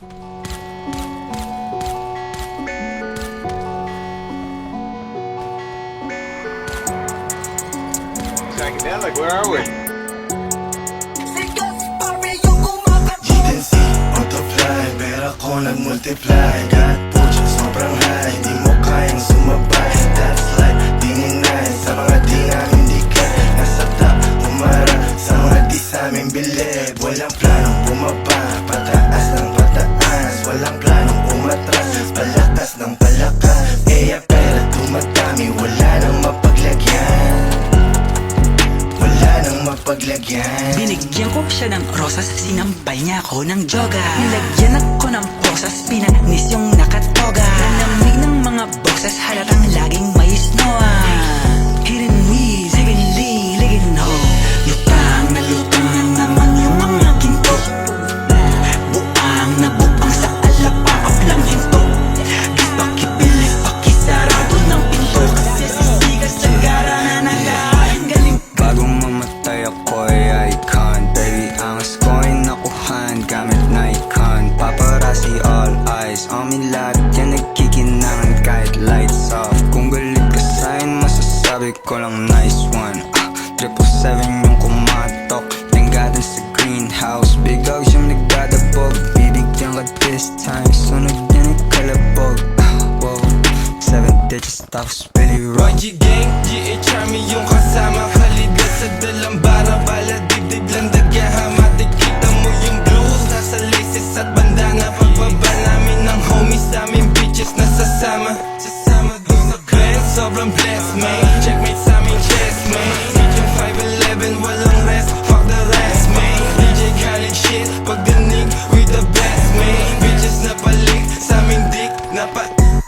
Psychedelic, where are we? GNC, on the fly, pera ko nag-multiply. God pucha, sobrang high, di mo kayang sumabay. That's like, dininay, sa mga di namin dikit. Nasa top, umara, sa mga di sa aming bilib. Walang planong bumaba, pataas ng pataas. Walang planong umatras, palakas ng palakas. Eya pera tumatami, wala nang mapaglagyan. Wala nang mapaglagyan. Binigyan ko siya ng rosas, sinampay niya ako ng joga. Nilagyan ako ng posas, pinanis yung nakatoga. Lamig ng mga boses, halatang laging may snowa. Hidden weeds, heavenly, ligin ho. Lutang na naman yung mga ginto. Buang na buang sa alapaap lang hinto. Pakipilit, pakisarado ng pinto. Kasi sisigas sa gara na nagaling galing. Bago mamatay ako'y icon. Baby, angas ko'y nakuhan gamit Nikon. Paparazzi all eyes on me, lahat yan nagkikinangan kahit lights off. Kung galit ka sa'kin, masasabi ko lang nice one. 777 yung kumatok, nanggadan sa greenhouse. Big dogs yung nagdadabog, bibigyan ka this time. Sunod yan ay kalabog. Whoa, 7 digits tapos Billy Rock. YG Gang, GH Army yung kasama. Halida sa dalang bara, bala dibdib lang dagyahan. Matikita mo yung blues, nasa laces at bandana. Pagbaba namin ng homies, aming bitches nasasama. Sasama dun sa Glen, sobrang blessed man. Checkmate sa aming chest man. Yung 511, walang rest, fuck the rest man. DJ Khaled shit, pagdanig with the best man. Bitches na palik, sa aming dick na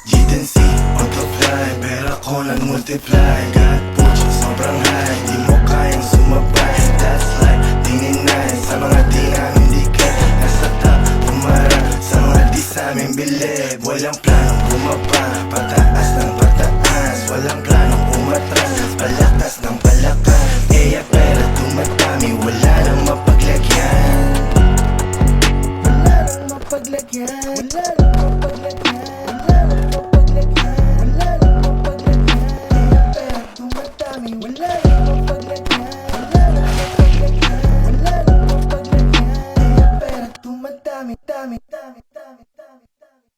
GNC, on the fly, pera ko nag-multiply. God pucha, sobrang high, di mo kayang sumabay. That's like, dininay, sa mga di namin dikit. Nasa top, umara, sa mga di sa aming bilib. Walang planong bumaba, pataas ng pataas. Walang planong umatras, palakas ng